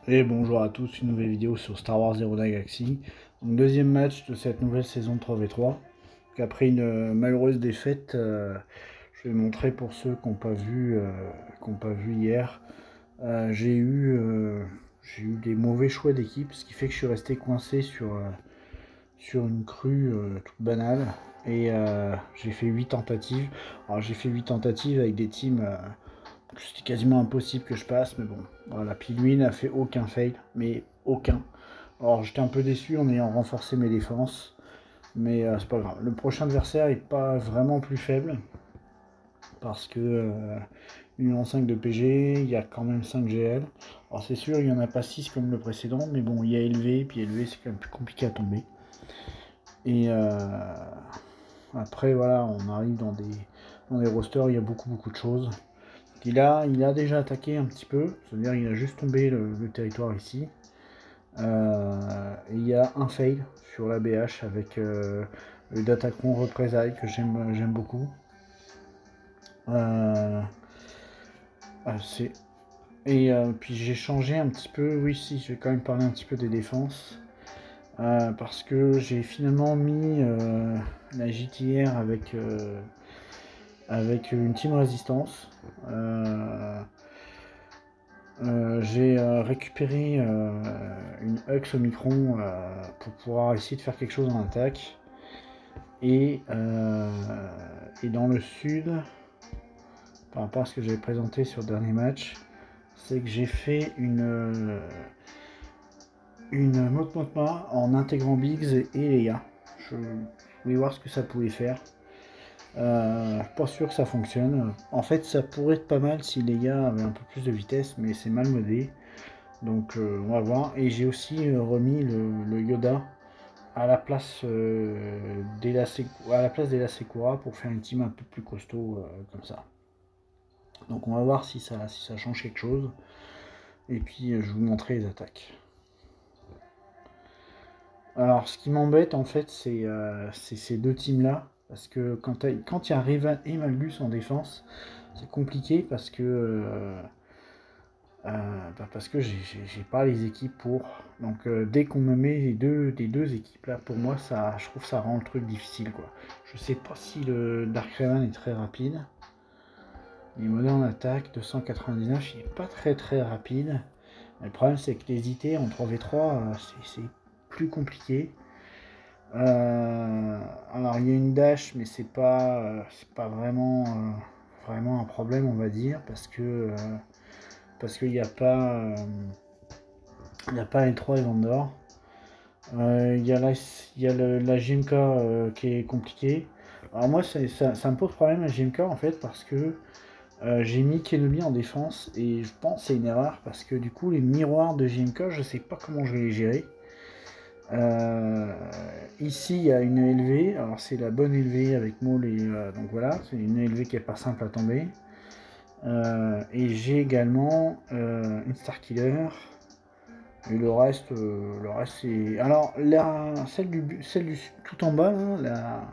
Et bonjour à tous, une nouvelle vidéo sur Star Wars Zero Galaxy. Donc, deuxième match de cette nouvelle saison de 3v3. Après une malheureuse défaite, je vais montrer pour ceux qui n'ont pas vu hier. J'ai eu des mauvais choix d'équipe, ce qui fait que je suis resté coincé sur une crue toute banale. Et j'ai fait 8 tentatives. Alors j'ai fait 8 tentatives avec des teams. C'était quasiment impossible que je passe, mais bon. Voilà, puis lui n'a fait aucun fail, mais aucun. Alors j'étais un peu déçu en ayant renforcé mes défenses, mais c'est pas grave. Le prochain adversaire est pas vraiment plus faible, parce que Union 5 de PG, il y a quand même 5 GL. Alors c'est sûr, il n'y en a pas 6 comme le précédent, mais bon, il y a élevé, puis élevé c'est quand même plus compliqué à tomber. Et après voilà, on arrive dans des rosters, il y a beaucoup de choses. Il a déjà attaqué un petit peu, c'est-à-dire il a juste tombé le territoire ici. Et il y a un fail sur la BH avec le Datacron représailles que j'aime beaucoup. C'est et puis j'ai changé un petit peu, oui si je vais quand même parler un petit peu des défenses. Parce que j'ai finalement mis la JTR avec une team résistance. J'ai récupéré une Hux au micron pour pouvoir essayer de faire quelque chose en attaque. Et dans le sud, par rapport à ce que j'avais présenté sur le dernier match, c'est que j'ai fait une Motma en intégrant Biggs et Leia. Je voulais voir ce que ça pouvait faire. Pas sûr que ça fonctionne. En fait, ça pourrait être pas mal si Leia avait un peu plus de vitesse, mais c'est mal modé. Donc on va voir. Et j'ai aussi remis le Yoda à la place d'Ela Secura pour faire une team un peu plus costaud comme ça. Donc on va voir si ça change quelque chose. Et puis je vous montrerai les attaques. Alors ce qui m'embête en fait c'est ces deux teams là. Parce que quand il y a Revan et Malgus en défense, c'est compliqué parce que j'ai pas les équipes pour. Donc dès qu'on me met les deux équipes là, pour moi je trouve ça rend le truc difficile quoi. Je sais pas si le Dark Revan est très rapide. Il est moderne en attaque, 299, il est pas très rapide. Mais le problème c'est que les IT en 3v3 c'est plus compliqué. Alors il y a une dash mais c'est pas vraiment un problème on va dire parce qu'il n'y a pas L3 et Vendor. Il y a la GMK qui est compliquée. Alors moi ça me pose problème la GMK en fait parce que j'ai mis Kenobi en défense et je pense que c'est une erreur parce que du coup les miroirs de GMK je sais pas comment je vais les gérer. Ici il y a une élevée, alors c'est la bonne élevée avec Maul et donc voilà, c'est une élevée qui est pas simple à tomber. Et j'ai également une Starkiller. Et le reste c'est. Alors celle du tout en bas, là,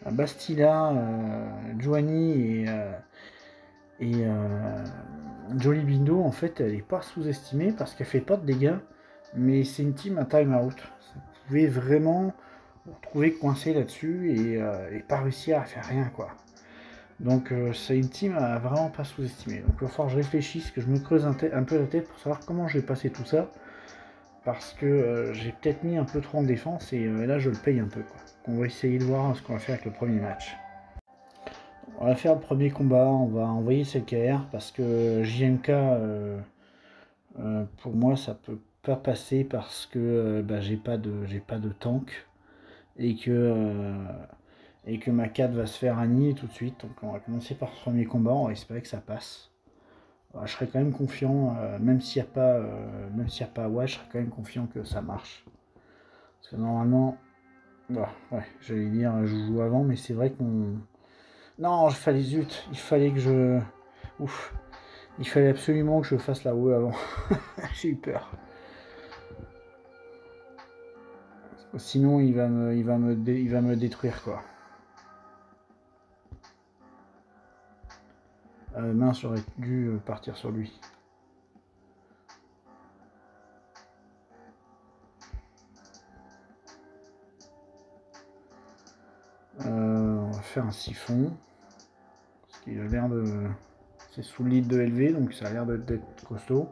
la Bastilla, Joanie et Jolly Bindo, en fait, elle n'est pas sous-estimée parce qu'elle fait pas de dégâts, mais c'est une team à time-out. Vous pouvez vraiment vous retrouver coincé là-dessus et pas réussir à faire rien, quoi. Donc c'est une team à vraiment pas sous-estimer. Donc il va falloir que je réfléchisse, que je me creuse un peu la tête pour savoir comment je vais passer tout ça. Parce que j'ai peut-être mis un peu trop en défense et là je le paye un peu, quoi. On va essayer de voir ce qu'on va faire avec le premier match. On va faire le premier combat, on va envoyer CKR parce que JMK pour moi ça peut pas passer parce que j'ai pas de tank et que ma 4 va se faire annihiler tout de suite. Donc on va commencer par ce premier combat, on va espérer que ça passe. Je serais quand même confiant, même s'il n'y a pas ouais, je serais quand même confiant que ça marche. Parce que normalement, bah, ouais, j'allais dire je joue avant, mais c'est vrai qu'on. Non, il fallait que je. Ouf, il fallait absolument que je fasse la WE avant. J'ai eu peur. Sinon, il va me détruire quoi. Mince, j'aurais dû partir sur lui. faire un siphon. Parce qu'il a l'air de... C'est sous le litre de LV, donc ça a l'air d'être costaud.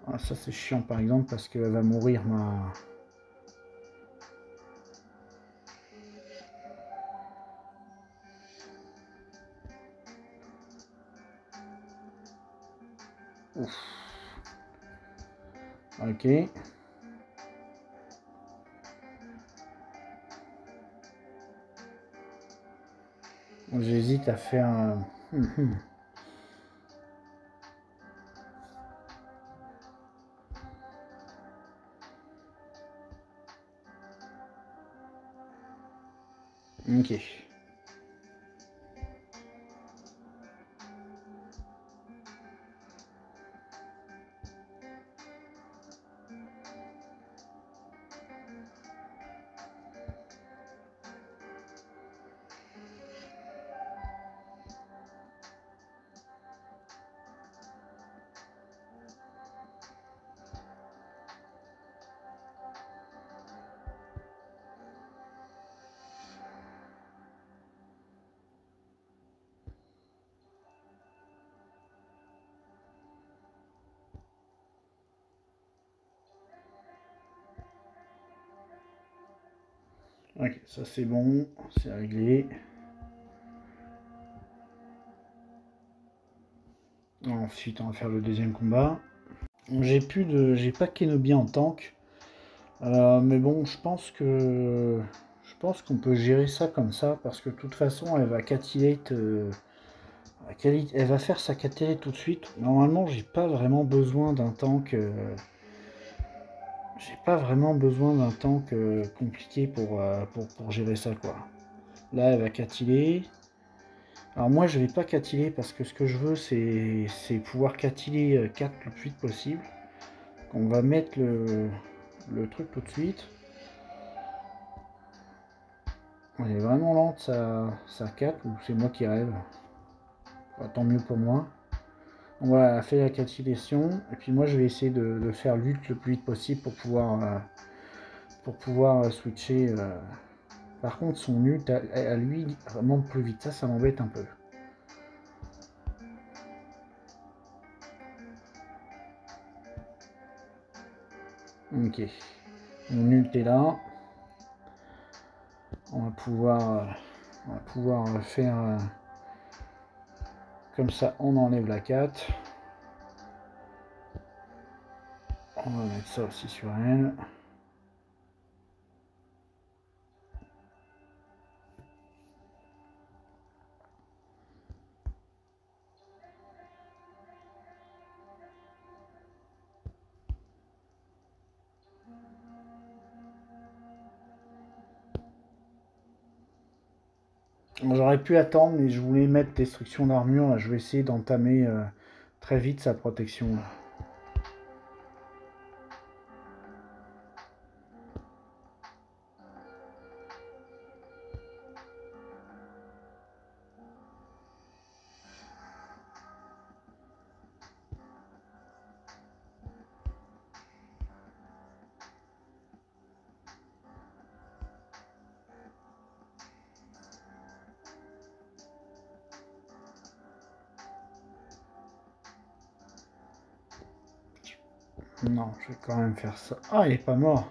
Ah, ça c'est chiant par exemple parce qu'elle va mourir ma... Ouf. Ok. J'hésite à faire un... Ok. Ok, ça c'est bon, c'est réglé. Ensuite, on va faire le deuxième combat. J'ai pas Kenobi en tank, mais bon, je pense qu'on peut gérer ça comme ça parce que de toute façon, elle va catillate, elle va faire sa catillate tout de suite. Normalement, j'ai pas vraiment besoin d'un tank. J'ai pas vraiment besoin d'un tank compliqué pour gérer ça quoi. Là, elle va catiller. Alors moi, je vais pas catiller parce que ce que je veux, c'est pouvoir catiller 4 le plus vite possible. On va mettre le truc tout de suite. Elle est vraiment lente sa 4 ou c'est moi qui rêve. Bah, tant mieux pour moi. On va faire la catillation et puis moi je vais essayer de faire l'ult le plus vite possible pour pouvoir switcher. Par contre son ult à lui vraiment plus vite, ça m'embête un peu. Ok, mon ult est là. On va pouvoir faire comme ça, on enlève la 4. On va mettre ça aussi sur elle. J'aurais pu attendre, mais je voulais mettre destruction d'armure. Je vais essayer d'entamer très vite sa protection. Non, je vais quand même faire ça. Ah, il est pas mort.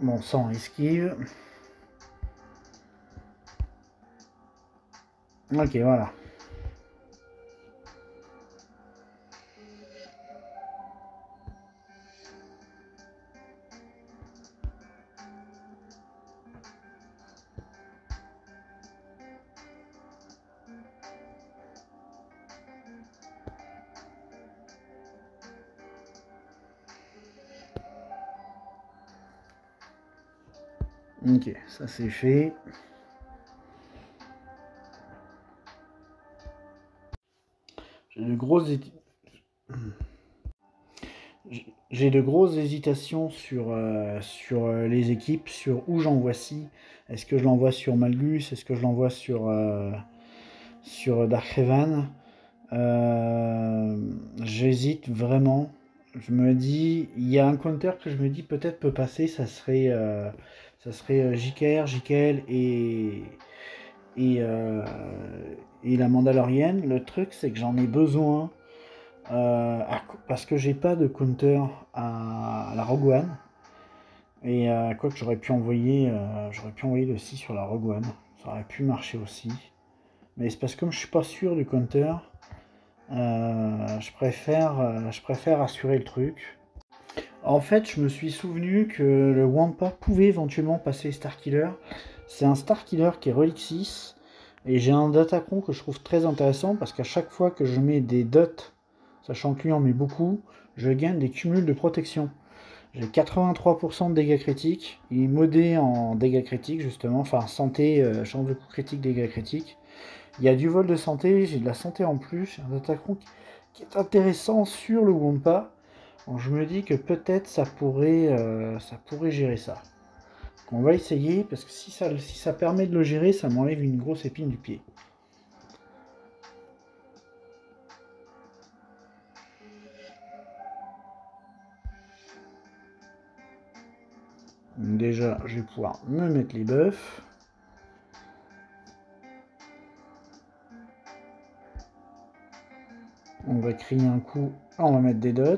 Bon sang, esquive. Ok, voilà. Ok, ça c'est fait. J'ai de grosses hésitations sur les équipes, sur où j'envoie si. Est-ce que je l'envoie sur Malgus? Est-ce que je l'envoie sur Darkhaven? J'hésite vraiment. Je me dis, il y a un counter que je me dis peut-être peut passer, ça serait JKR, JKL et, euh, et la Mandalorienne. Le truc, c'est que j'en ai besoin parce que j'ai pas de counter à la Rogue One. Et quoi que j'aurais pu envoyer le 6 sur la Rogue One. Ça aurait pu marcher aussi. Mais c'est parce que comme je suis pas sûr du counter, je préfère assurer le truc. En fait, je me suis souvenu que le Wampa pouvait éventuellement passer Starkiller. C'est un Starkiller qui est Relic 6. Et j'ai un Datacron que je trouve très intéressant parce qu'à chaque fois que je mets des dots, sachant que lui en met beaucoup, je gagne des cumuls de protection. J'ai 83% de dégâts critiques. Il est modé en dégâts critiques justement. Enfin, santé, chance de coup critique, dégâts critiques. Il y a du vol de santé, j'ai de la santé en plus. J'ai un Datacron qui est intéressant sur le Wampa. Donc je me dis que peut-être ça pourrait gérer ça. Donc on va essayer, parce que si ça permet de le gérer, ça m'enlève une grosse épine du pied. Donc déjà, je vais pouvoir me mettre les buffs. On va crier un coup, on va mettre des dots.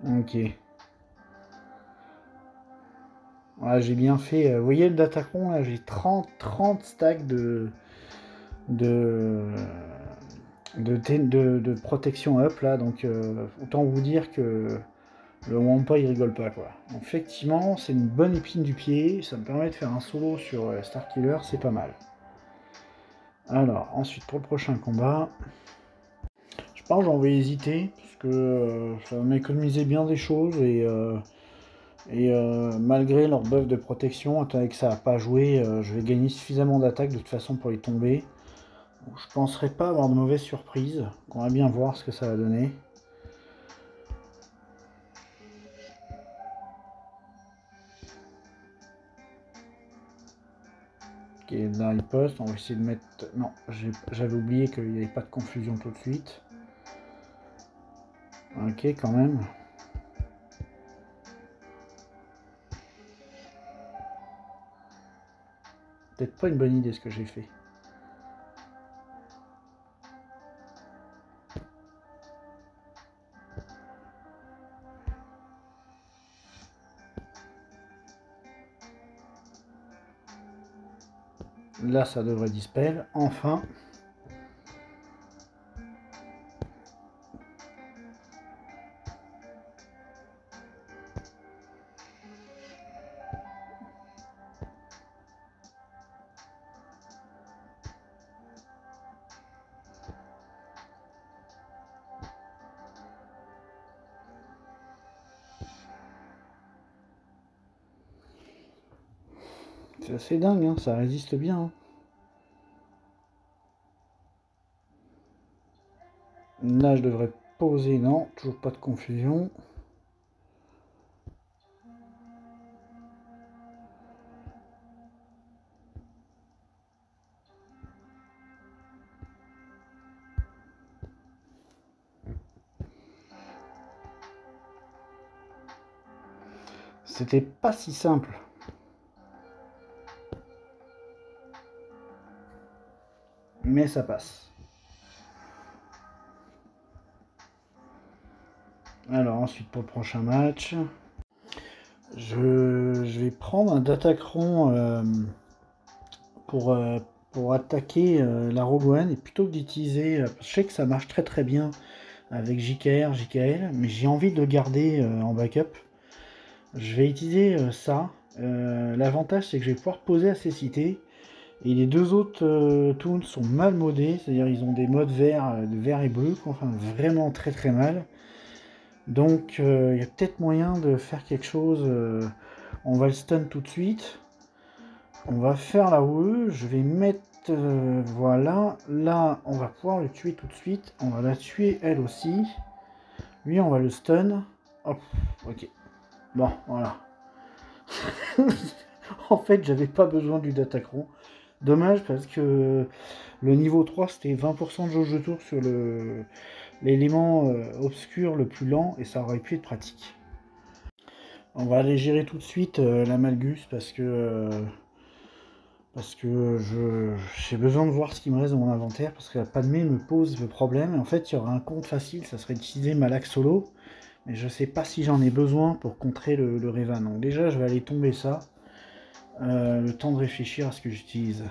Ok. Voilà, j'ai bien fait. Vous voyez le Datacron, là, j'ai 30 stacks de protection up, là. Donc, autant vous dire que le Wampa, il rigole pas, quoi. Donc, effectivement, c'est une bonne épine du pied. Ça me permet de faire un solo sur Starkiller, c'est pas mal. Alors, ensuite, pour le prochain combat, je pense que j'en vais hésiter, parce que ça va m'économiser bien des choses, et malgré leur buff de protection, étant donné que ça n'a pas joué, je vais gagner suffisamment d'attaque de toute façon pour les tomber. Donc, je ne penserai pas avoir de mauvaises surprises. On va bien voir ce que ça va donner. Ok, dans les postes, on va essayer de mettre... Non, j'avais oublié qu'il n'y avait pas de confusion tout de suite. Ok, quand même. Peut-être pas une bonne idée ce que j'ai fait. Là, ça devrait dispel. Enfin. C'est assez dingue, hein, ça résiste bien. Hein. Là, je devrais poser. Non, toujours pas de confusion. C'était pas si simple. Mais ça passe. Alors ensuite pour le prochain match, je vais prendre un Datacron pour attaquer la Rogue One, et plutôt que d'utiliser, je sais que ça marche très très bien avec JKR, JKL, mais j'ai envie de le garder en backup. Je vais utiliser ça. L'avantage c'est que je vais pouvoir poser à ces cités. Et les deux autres toons sont mal modés, c'est-à-dire ils ont des modes vert et bleu, enfin vraiment très très mal. Donc il y a peut-être moyen de faire quelque chose. On va le stun tout de suite. On va faire la OE. Je vais mettre... voilà. Là, on va pouvoir le tuer tout de suite. On va la tuer elle aussi. Lui, on va le stun. Hop, ok. Bon, voilà. En fait, j'avais pas besoin du Datacron. Dommage parce que le niveau 3 c'était 20% de jauge de tour sur l'élément obscur le plus lent et ça aurait pu être pratique. On va aller gérer tout de suite la Malgus parce que j'ai besoin de voir ce qui me reste dans mon inventaire parce que la Padmé me pose le problème. Et en fait, il y aura un compte facile, ça serait d'utiliser Malak solo, mais je sais pas si j'en ai besoin pour contrer le Revan. Donc déjà, je vais aller tomber ça. Le temps de réfléchir à ce que j'utilise.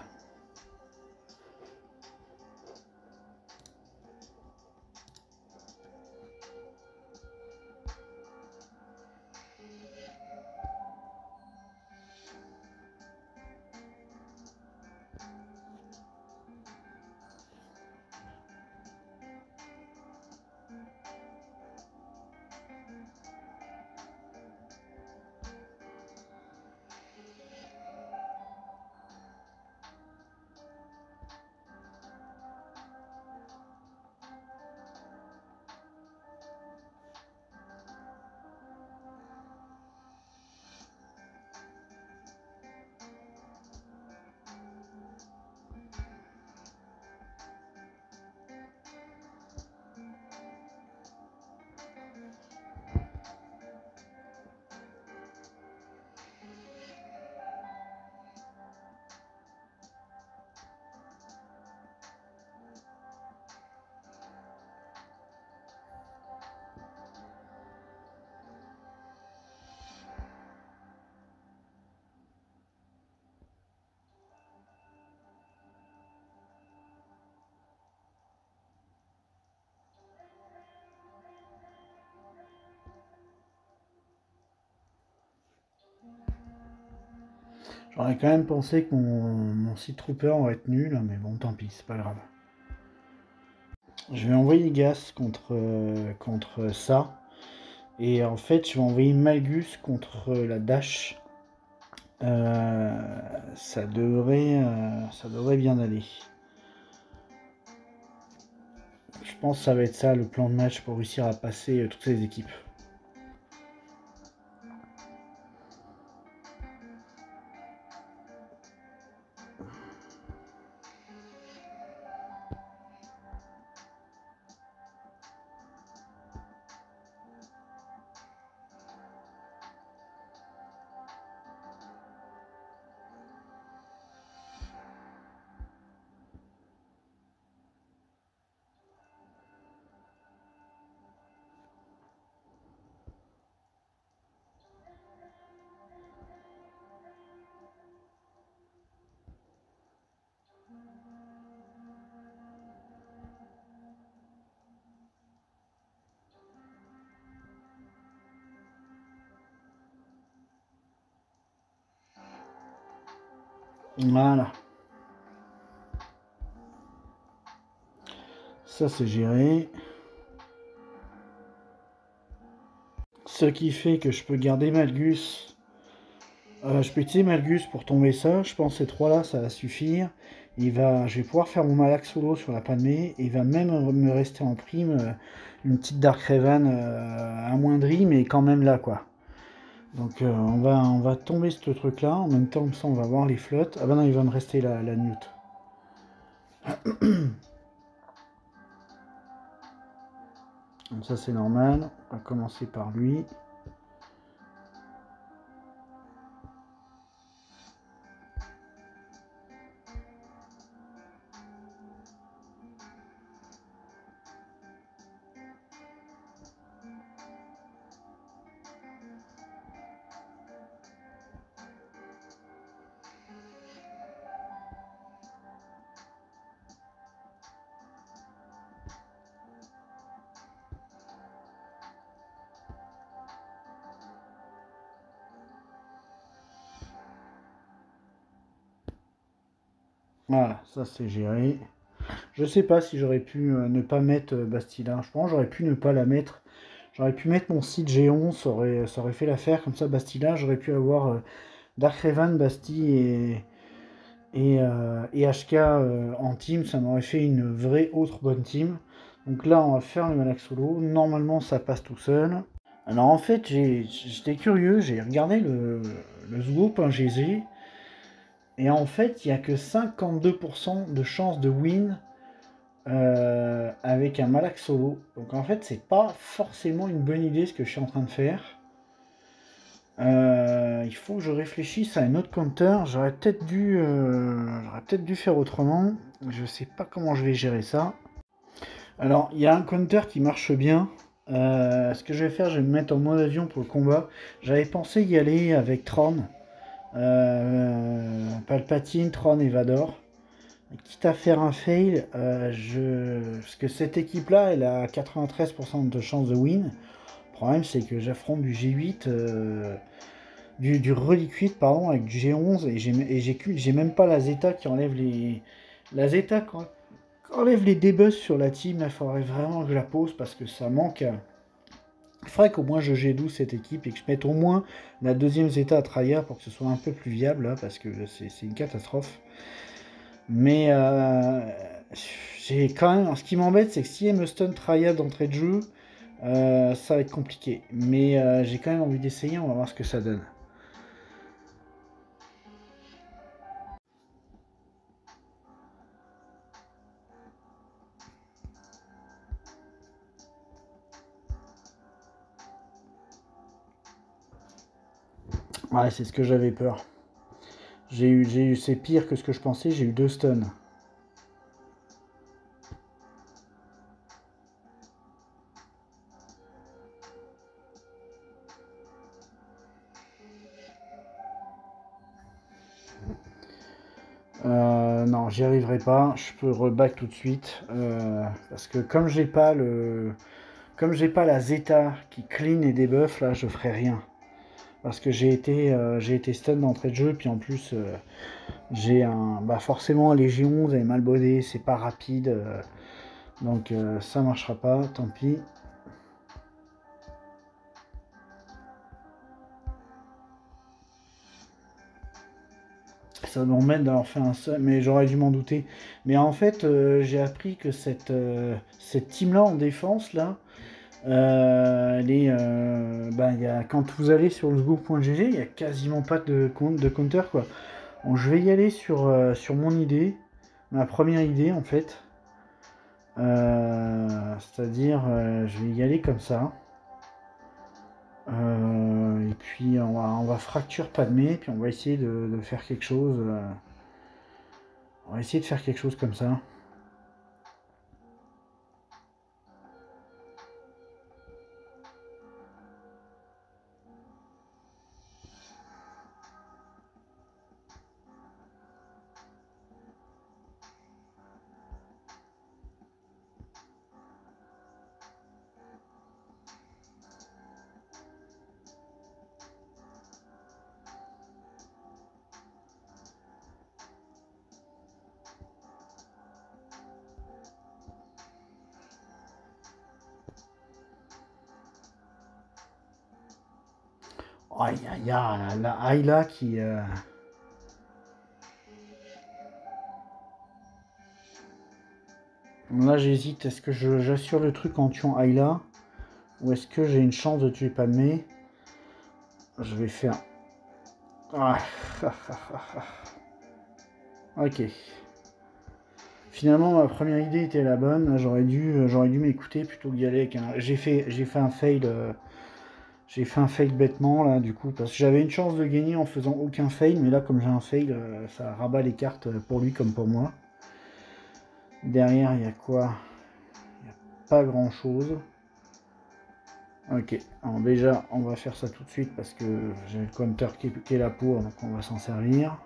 J'aurais quand même pensé que mon Sith Trooper aurait être nul, mais bon, tant pis, c'est pas grave. Je vais envoyer Gas contre ça. Et en fait, je vais envoyer Malgus contre la Dash. Ça devrait bien aller. Je pense que ça va être ça le plan de match pour réussir à passer toutes les équipes. Voilà. Ça c'est géré. Ce qui fait que je peux garder Malgus. Je peux utiliser Malgus pour tomber ça. Je pense que ces trois là ça va suffire. Je vais pouvoir faire mon Malak solo sur la Padmé. Et il va même me rester en prime une petite Dark Revan amoindrie, mais quand même là quoi. Donc on va tomber ce truc là. En même temps, comme ça on va voir les flottes. Ah bah non, il va me rester la Newt. Donc ça c'est normal. On va commencer par lui. Voilà, ça c'est géré. Je sais pas si j'aurais pu ne pas mettre Bastila. Je pense que j'aurais pu ne pas la mettre. J'aurais pu mettre mon site Géon, ça aurait fait l'affaire. Comme ça, Bastila, j'aurais pu avoir Dark Revan, Basti et HK en team. Ça m'aurait fait une vraie autre bonne team. Donc là, on va faire le Malak solo. Normalement, ça passe tout seul. Alors en fait, j'étais curieux, j'ai regardé le Sgo.gg. Et en fait, il n'y a que 52% de chances de win avec un Malax solo. Donc en fait, c'est pas forcément une bonne idée ce que je suis en train de faire. Il faut que je réfléchisse à un autre counter. J'aurais peut-être dû faire autrement. Je sais pas comment je vais gérer ça. Alors, il y a un counter qui marche bien. Ce que je vais faire, je vais me mettre en mode avion pour le combat. J'avais pensé y aller avec Tron. Palpatine, Tron et Vador. Quitte à faire un fail, parce que cette équipe-là, elle a 93% de chance de win. Le problème, c'est que j'affronte du G8, du Relic 8, pardon, avec du G11, et j'ai même pas la Zeta qui enlève les... La Zeta qui enlève les debuffs sur la team, il faudrait vraiment que je la pose, parce que ça manque... Il faudrait qu'au moins je G12 cette équipe, et que je mette au moins la deuxième Zeta à Traya, pour que ce soit un peu plus viable, là, parce que c'est une catastrophe. Mais j'ai quand même. Ce qui m'embête, c'est que si elle me stun Traya d'entrée de jeu, ça va être compliqué. Mais j'ai quand même envie d'essayer, on va voir ce que ça donne. Ouais, c'est ce que j'avais peur. C'est pire que ce que je pensais, j'ai eu 2 stuns. Non, j'y arriverai pas. Je peux reback tout de suite. Parce que comme j'ai pas la Zeta qui clean et debuff, là, je ferai rien. Parce que j'ai été stun d'entrée de jeu, puis en plus, j'ai un. Bah forcément, Légion 11 est mal bodé, c'est pas rapide. Donc ça marchera pas, tant pis. Ça m'embête d'avoir fait un seul, mais j'aurais dû m'en douter. Mais en fait, j'ai appris que cette team-là en défense, là, quand vous allez sur le go.gg, il n'y a quasiment pas de counter, quoi. Bon, je vais y aller sur mon idée, ma première idée, en fait. C'est-à-dire, je vais y aller comme ça. Et puis on va fracture Padmé, puis on va essayer de faire quelque chose. On va essayer de faire quelque chose comme ça. Oh, il y a la Ayla qui. Là j'hésite, est-ce que j'assure le truc en tuant Ayla ou est-ce que j'ai une chance de tuer Padmé? Je vais faire. Ah. Ok. Finalement ma première idée était la bonne, j'aurais dû m'écouter plutôt que d'y aller avec un. J'ai fait un fail. J'ai fait un fail bêtement là du coup parce que j'avais une chance de gagner en faisant aucun fail, mais là comme j'ai un fail, ça rabat les cartes pour lui comme pour moi. Derrière il y a quoi? Il n'y a pas grand chose. Ok, alors déjà on va faire ça tout de suite parce que j'ai le counter qui est là pour, donc on va s'en servir.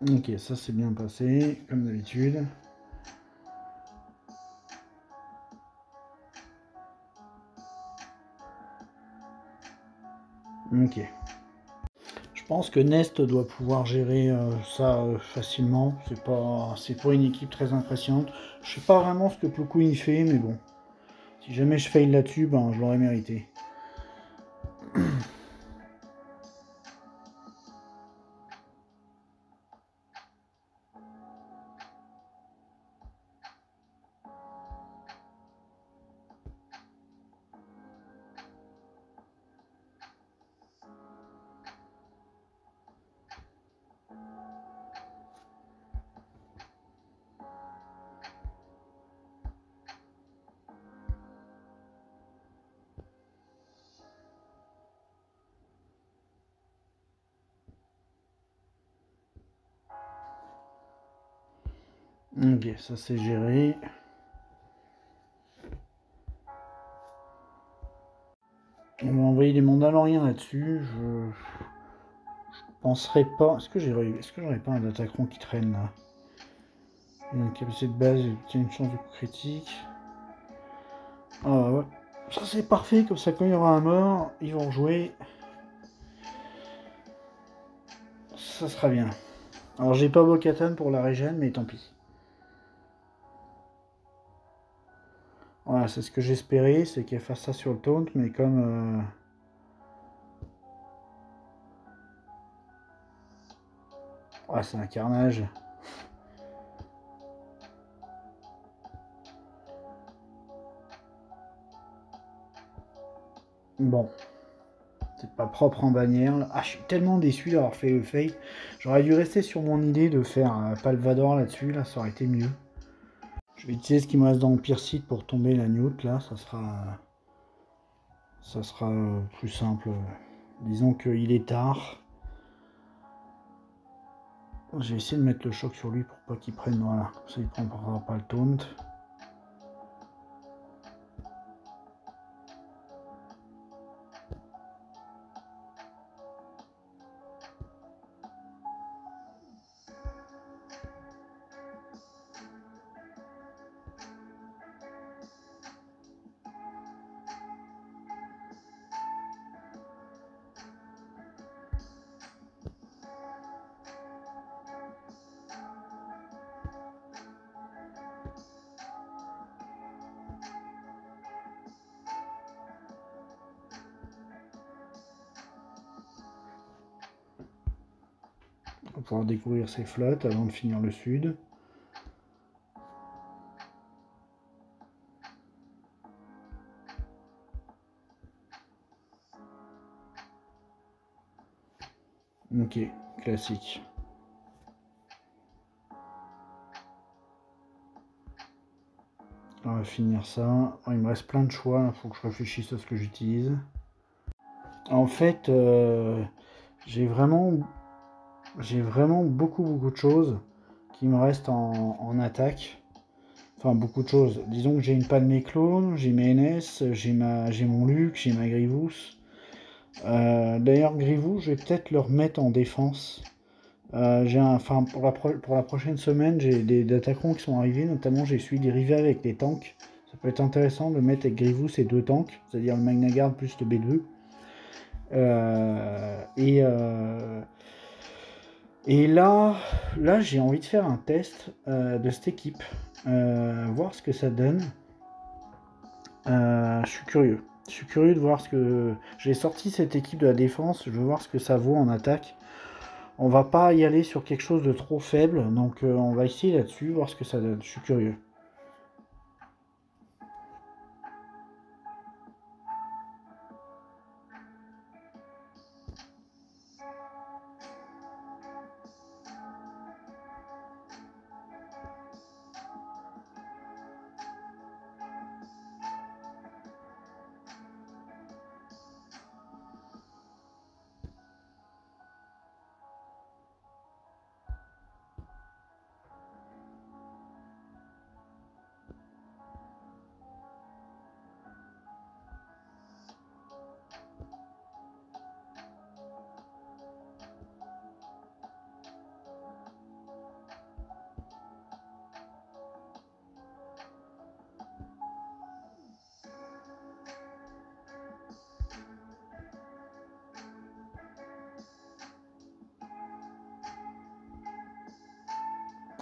Ok, ça c'est bien passé, comme d'habitude. Ok. Je pense que Nest doit pouvoir gérer ça facilement. C'est pas une équipe très impressionnante. Je sais pas vraiment ce que Ploukou y fait, mais bon. Si jamais je fail là-dessus, ben je l'aurais mérité. Ok, ça c'est géré. On va envoyer les Mandaloriens là-dessus. Je penserais pas. Est-ce que j'aurais pas un attaquant qui traîne là? Une capacité de base, il y a une chance de coup critique. Ah ouais. Ça c'est parfait, comme ça quand il y aura un mort, ils vont jouer. Ça sera bien. Alors j'ai pas Bo-Katan pour la régène, mais tant pis. Voilà, c'est ce que j'espérais, c'est qu'elle fasse ça sur le taunt, mais comme... Ah, c'est un carnage. Bon. C'est pas propre en bannière. Là. Ah, je suis tellement déçu d'avoir fait le fail. J'aurais dû rester sur mon idée de faire un Palvador là-dessus, là, ça aurait été mieux. Je vais utiliser ce qui me reste dans le pire site pour tomber la Newt, là, ça sera plus simple. Disons qu'il est tard. Je vais essayer de mettre le choc sur lui pour pas qu'il prenne, voilà, ça il prendra pas le taunt. On va pouvoir découvrir ses flottes avant de finir le sud. Ok, classique. On va finir ça. Il me reste plein de choix, il faut que je réfléchisse à ce que j'utilise. En fait, j'ai vraiment beaucoup de choses qui me restent en attaque. Enfin, beaucoup de choses. Disons que j'ai une Palmé clone, j'ai mes NS, j'ai mon Luke, j'ai ma Grievous. D'ailleurs, Grievous, je vais peut-être le remettre en défense. Pour la prochaine semaine, j'ai des attaquants qui sont arrivés, notamment j'ai celui des rivets avec les tanks. Ça peut être intéressant de mettre avec Grievous et deux tanks, c'est-à-dire le Magna Guard plus le B2. Et là j'ai envie de faire un test de cette équipe, voir ce que ça donne. Je suis curieux. Je suis curieux de voir ce que... J'ai sorti cette équipe de la défense, je veux voir ce que ça vaut en attaque. On va pas y aller sur quelque chose de trop faible, donc on va essayer là-dessus, voir ce que ça donne. Je suis curieux.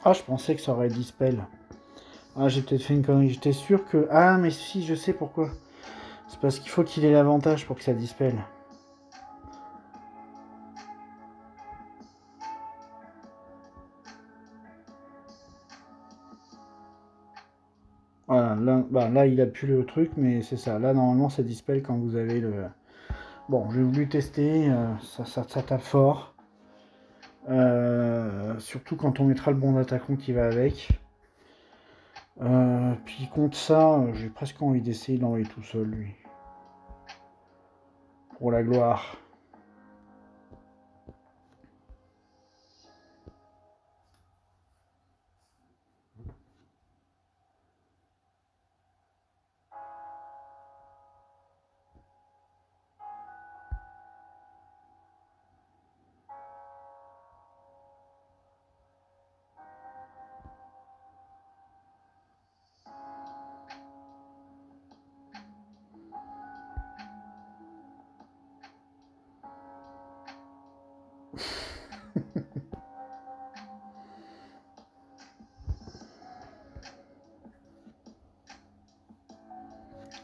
Ah, je pensais que ça aurait dispel. Ah, j'ai peut-être fait une connerie. J'étais sûr que... Ah, mais si, je sais pourquoi. C'est parce qu'il faut qu'il ait l'avantage pour que ça dispel. Voilà, là, bah, là il a plus le truc, mais c'est ça. Là, normalement, ça dispel quand vous avez le... Bon, j'ai voulu tester, ça tape fort. Surtout quand on mettra le bon d'attaquant qui va avec. Puis contre ça, j'ai presque envie d'essayer de l'envoyer tout seul, lui. Pour la gloire.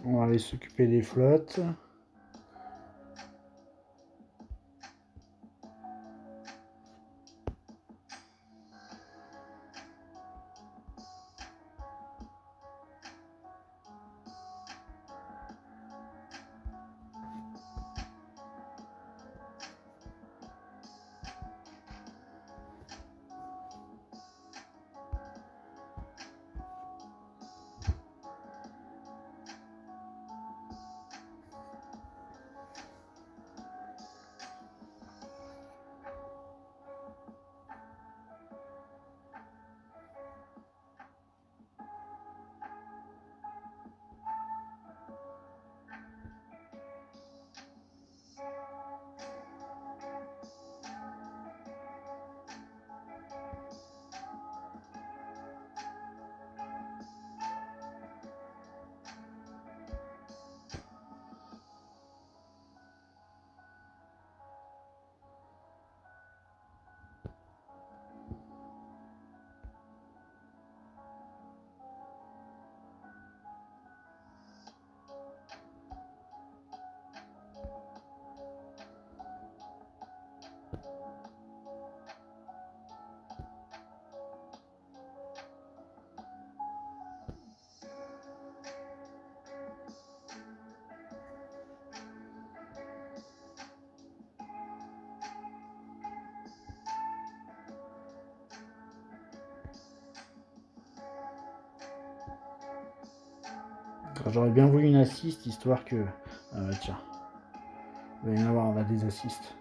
On va aller s'occuper des flottes. J'aurais bien voulu une assist, histoire que... tiens, il va y en avoir, on a des assists.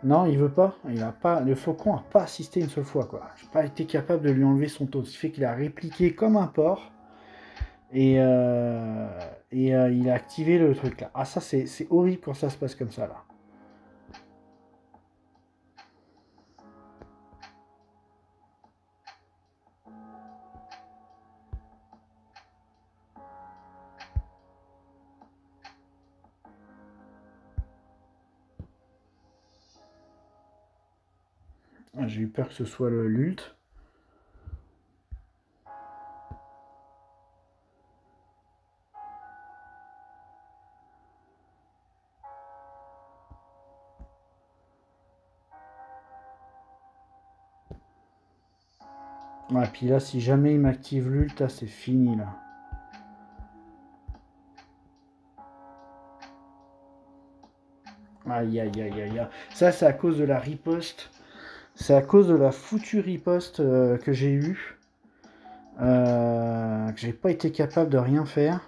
Non, il veut pas. Il a pas. Le faucon a pas assisté une seule fois, quoi. J'ai pas été capable de lui enlever son taux. Ce qui fait qu'il a répliqué comme un porc. Et il a activé le truc là. Ah, ça, c'est horrible quand ça se passe comme ça, là. Ah, j'ai eu peur que ce soit le l'ult. Ah, puis là, si jamais il m'active l'ult, là, c'est fini, là. Aïe, aïe, aïe, aïe, aïe. Ça, c'est à cause de la riposte. C'est à cause de la foutue riposte que j'ai eue. Que j'ai pas été capable de rien faire.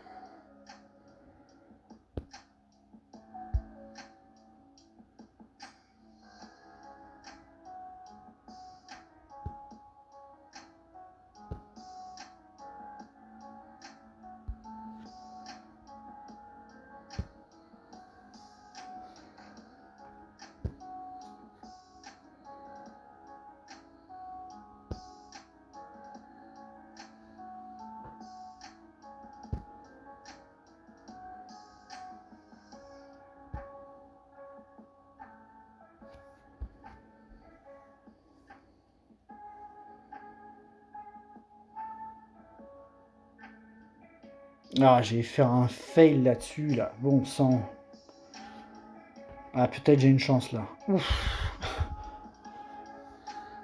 Ah, j'ai faire un fail là-dessus, là. Bon sang. Ah, peut-être j'ai une chance, là. Ouf.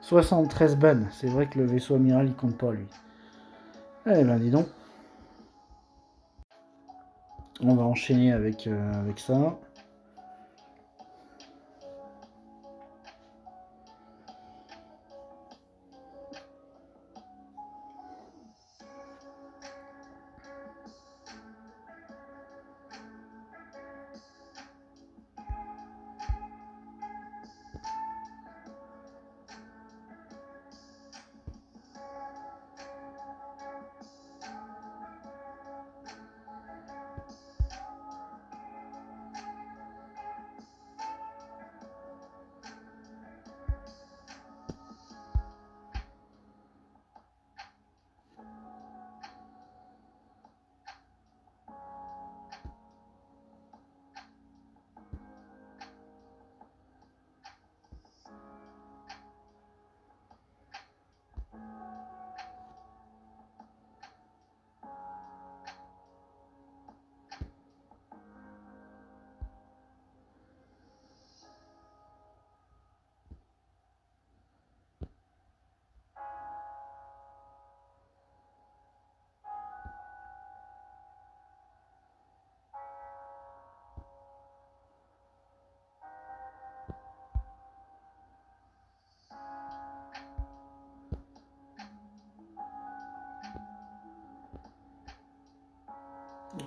73 bannes. C'est vrai que le vaisseau amiral, il compte pas, lui. Eh ben, dis donc. On va enchaîner avec ça.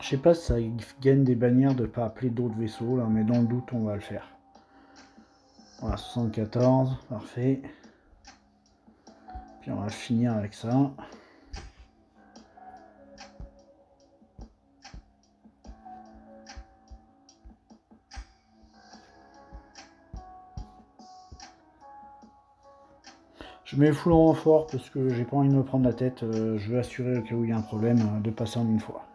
Je sais pas si ça gagne des bannières de pas appeler d'autres vaisseaux, là, mais dans le doute, on va le faire. Voilà, 74, parfait. Puis on va finir avec ça. Je mets full en renfort parce que j'ai pas envie de me prendre la tête. Je veux assurer au cas où il y a un problème de passer en une fois.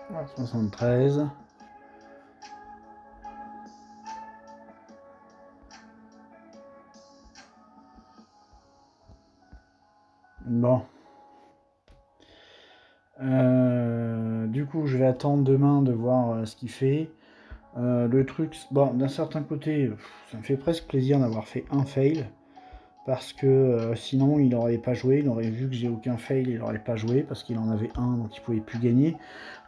Voilà, 73. Bon. Du coup, je vais attendre demain de voir ce qu'il fait. Le truc, bon, d'un certain côté, ça me fait presque plaisir d'avoir fait un fail. Parce que sinon, il n'aurait pas joué. Il aurait vu que j'ai aucun fail, il n'aurait pas joué. Parce qu'il en avait un, donc il pouvait plus gagner.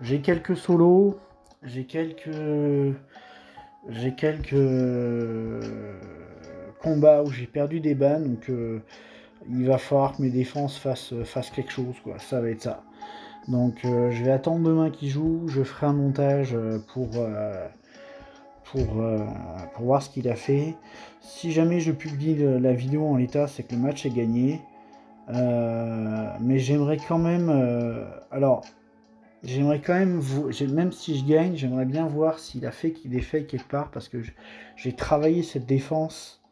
J'ai quelques solos. J'ai quelques combats où j'ai perdu des bans. Donc il va falloir que mes défenses fassent quelque chose, quoi. Ça va être ça. Donc je vais attendre demain qu'il joue, je ferai un montage pour voir ce qu'il a fait. Si jamais je publie la vidéo en l'état, c'est que le match est gagné. Mais j'aimerais quand même... alors, j'aimerais quand même... Même si je gagne, j'aimerais bien voir s'il a fait des faits quelque part, parce que j'ai travaillé cette défense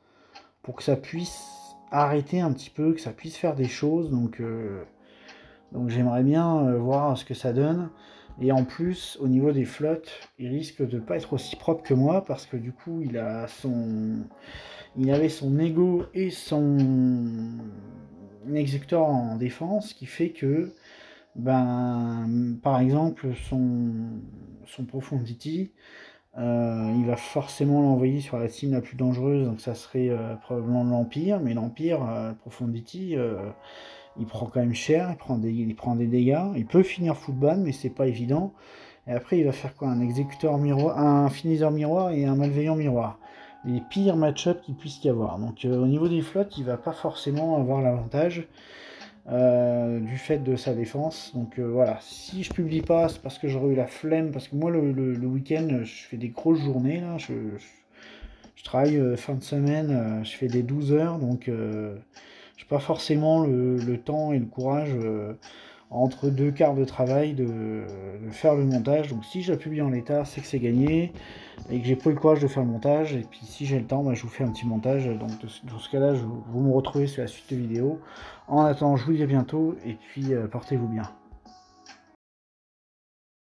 pour que ça puisse arrêter un petit peu, que ça puisse faire des choses. Donc j'aimerais bien voir ce que ça donne. Et en plus, au niveau des flottes, il risque de pas être aussi propre que moi, parce que du coup, il avait son ego et son exécuteur en défense, qui fait que, par exemple, son Profondity, il va forcément l'envoyer sur la team la plus dangereuse, donc ça serait probablement l'Empire, mais l'Empire, Profondity, il prend quand même cher, il prend des dégâts, il peut finir full ban, mais c'est pas évident. Et après, il va faire quoi? Un exécuteur miroir, un finisseur miroir et un malveillant miroir. Les pires match-up qu'il puisse y avoir. Donc au niveau des flottes, il va pas forcément avoir l'avantage du fait de sa défense. Donc voilà, si je publie pas, c'est parce que j'aurais eu la flemme, parce que moi le week-end, je fais des grosses journées, là, je travaille fin de semaine, je fais des 12 heures, donc j'ai pas forcément le temps et le courage entre 2 quarts de travail de faire le montage. Donc si je la publie en l'état, c'est que c'est gagné et que j'ai pas eu le courage de faire le montage. Et puis si j'ai le temps, bah, je vous fais un petit montage. Donc dans ce cas-là, vous me retrouvez sur la suite de vidéos. En attendant, je vous dis à bientôt et puis portez-vous bien.